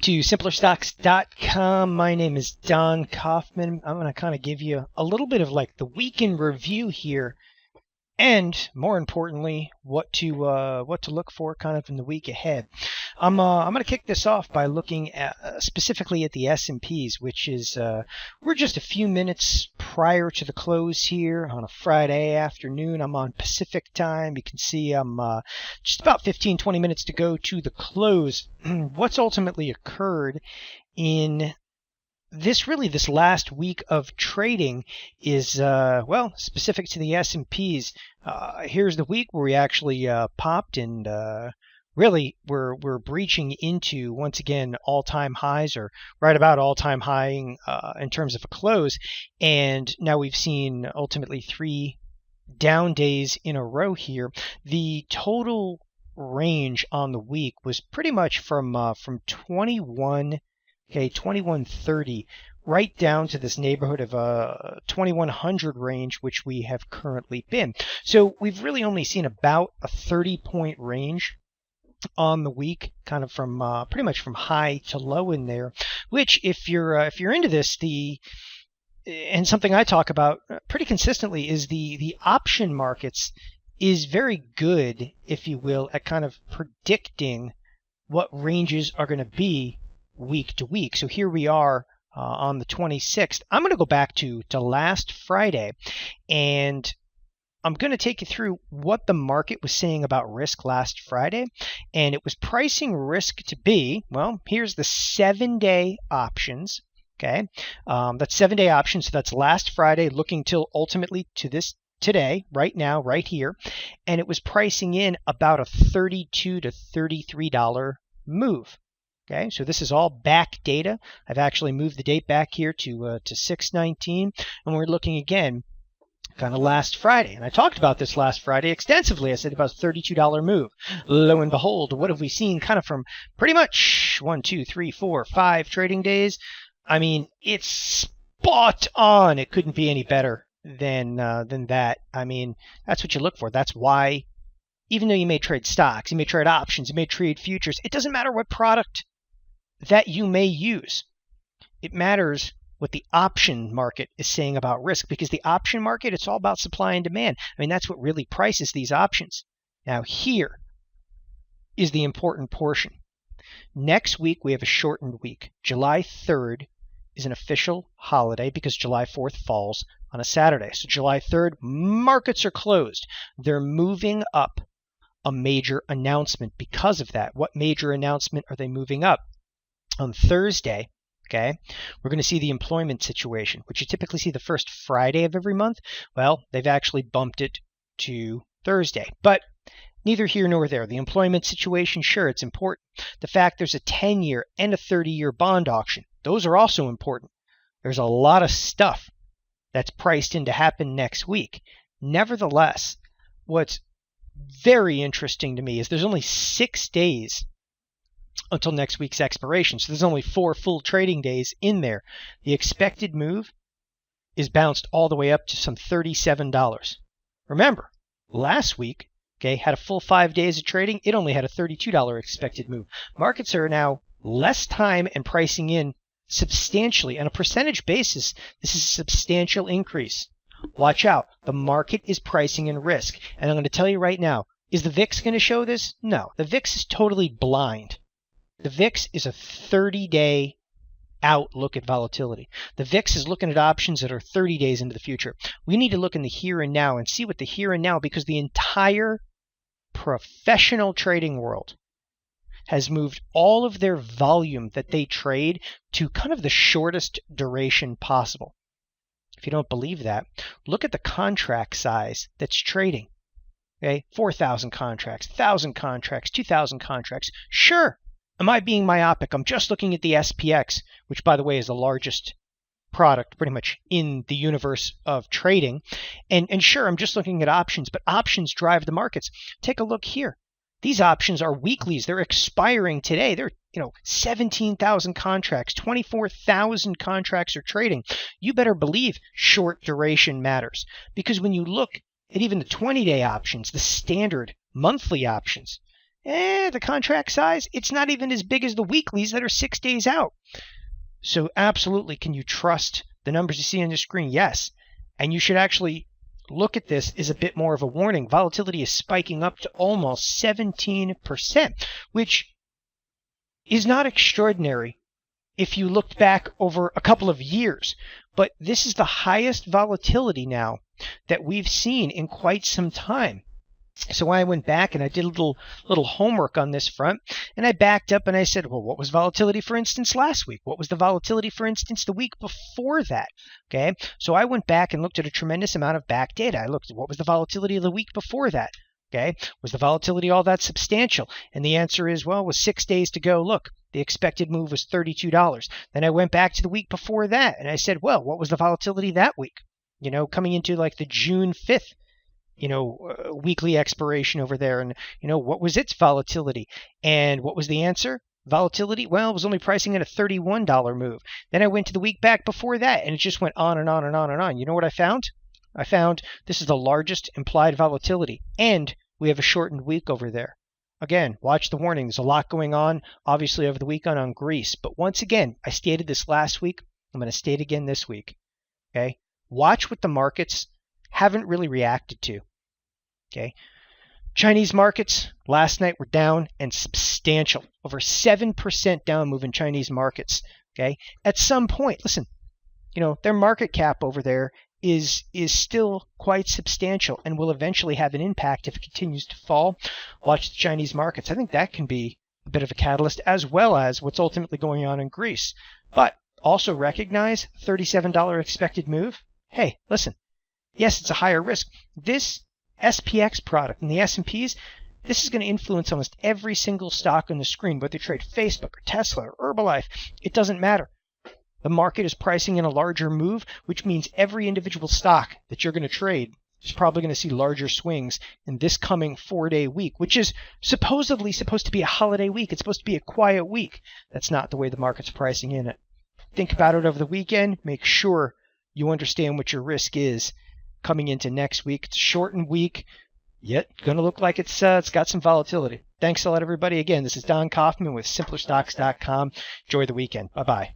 to simplerstocks.com. My name is Don Kaufman. I'm going to kind of give you a little bit of like the week in review here, and more importantly, what to look for kind of in the week ahead. I'm going to kick this off by looking at specifically at the S&Ps, which is we're just a few minutes prior to the close here on a Friday afternoon. I'm on Pacific time. You can see I'm just about 15-20 minutes to go to the close. What's ultimately occurred in this last week of trading is specific to the S&Ps. Here's the week where we actually popped, and really we're breaching into once again all-time highs, or right about all-time high in terms of a close. And now we've seen ultimately 3 down days in a row here. The total range on the week was pretty much from 2130 right down to this neighborhood of 2100 range, which we have currently been. So we've really only seen about a 30-point range on the week, kind of from pretty much from high to low in there, which if you're into this, and something I talk about pretty consistently is the option markets is very good, if you will, at kind of predicting what ranges are going to be week to week. So here we are on the 26th. I'm going to go back to last Friday, and I'm going to take you through what the market was saying about risk last Friday. And it was pricing risk to be, well, here's the 7-day options. Okay, that's 7-day options. So that's last Friday, looking till ultimately to this today, right now, right here. And it was pricing in about a $32 to $33 move. Okay, so this is all back data. I've actually moved the date back here to 6/19, and we're looking again kind of last Friday. And I talked about this last Friday extensively. I said about a $32 move. Lo and behold, what have we seen kind of from pretty much 1, 2, 3, 4, 5 trading days? I mean, it's spot on. It couldn't be any better than that. I mean, that's what you look for. That's why, even though you may trade stocks, you may trade options, you may trade futures, it doesn't matter what product that you may use. It matters what the option market is saying about risk, because the option market, it's all about supply and demand. I mean, that's what really prices these options. Now, here is the important portion. Next week, we have a shortened week. July 3rd is an official holiday because July 4th falls on a Saturday. So July 3rd, markets are closed. They're moving up a major announcement because of that. What major announcement are they moving up? On Thursday, okay, we're going to see the employment situation, which you typically see the first Friday of every month. Well, they've actually bumped it to Thursday, but neither here nor there. The employment situation, sure, it's important. The fact there's a 10-year and a 30-year bond auction, those are also important. There's a lot of stuff that's priced in to happen next week. Nevertheless, what's very interesting to me is there's only 6 days until next week's expiration. So there's only 4 full trading days in there. The expected move is bounced all the way up to some $37. Remember, last week, okay, had a full 5 days of trading. It only had a $32 expected move. Markets are now less time and pricing in substantially. On a percentage basis, this is a substantial increase. Watch out. The market is pricing in risk. And I'm going to tell you right now, is the VIX going to show this? No. The VIX is totally blind. The VIX is a 30-day outlook at volatility. The VIX is looking at options that are 30 days into the future. We need to look in the here and now and see what the here and now, because the entire professional trading world has moved all of their volume that they trade to kind of the shortest duration possible. If you don't believe that, look at the contract size that's trading. Okay, 4,000 contracts, 1,000 contracts, 2,000 contracts. Sure. Am I being myopic? I'm just looking at the SPX, which, by the way, is the largest product pretty much in the universe of trading. And sure, I'm just looking at options, but options drive the markets. Take a look here. These options are weeklies. They're expiring today. They're 17,000 contracts, 24,000 contracts are trading. You better believe short duration matters, because when you look at even the 20-day options, the standard monthly options, the contract size, it's not even as big as the weeklies that are 6 days out. So absolutely, can you trust the numbers you see on the screen? Yes. And you should actually look at this as a bit more of a warning. Volatility is spiking up to almost 17%, which is not extraordinary if you looked back over a couple of years. But this is the highest volatility now that we've seen in quite some time. So I went back and I did a little homework on this front, and I backed up and I said, well, what was volatility, for instance, last week? What was the volatility, for instance, the week before that? Okay, so I went back and looked at a tremendous amount of back data. I looked at what was the volatility of the week before that. Okay, was the volatility all that substantial? And the answer is, well, with 6 days to go, look, the expected move was $32. Then I went back to the week before that and I said, well, what was the volatility that week? You know, coming into like the June 5th, weekly expiration over there. And, what was its volatility? And what was the answer? Volatility? Well, it was only pricing at a $31 move. Then I went to the week back before that, and it just went on and on and on and on. You know what I found? I found this is the largest implied volatility, and we have a shortened week over there. Again, watch the warning. There's a lot going on, obviously, over the weekend on Greece. But once again, I stated this last week. I'm going to state it again this week. Okay? Watch what the markets haven't really reacted to. Okay? Chinese markets last night were down and substantial. Over 7% down move in Chinese markets. Okay? At some point, listen, their market cap over there is still quite substantial and will eventually have an impact if it continues to fall. Watch the Chinese markets. I think that can be a bit of a catalyst, as well as what's ultimately going on in Greece. But also recognize $37 expected move. Hey, listen, yes, it's a higher risk. This SPX product and the S&Ps, this is going to influence almost every single stock on the screen, whether you trade Facebook or Tesla or Herbalife. It doesn't matter. The market is pricing in a larger move, which means every individual stock that you're going to trade is probably going to see larger swings in this coming 4-day week, which is supposedly supposed to be a holiday week. It's supposed to be a quiet week. That's not the way the market's pricing in it. Think about it over the weekend. Make sure you understand what your risk is coming into next week. It's a shortened week, yet going to look like it's got some volatility. Thanks a lot, everybody. Again, this is Don Kaufman with simplerstocks.com. Enjoy the weekend. Bye-bye.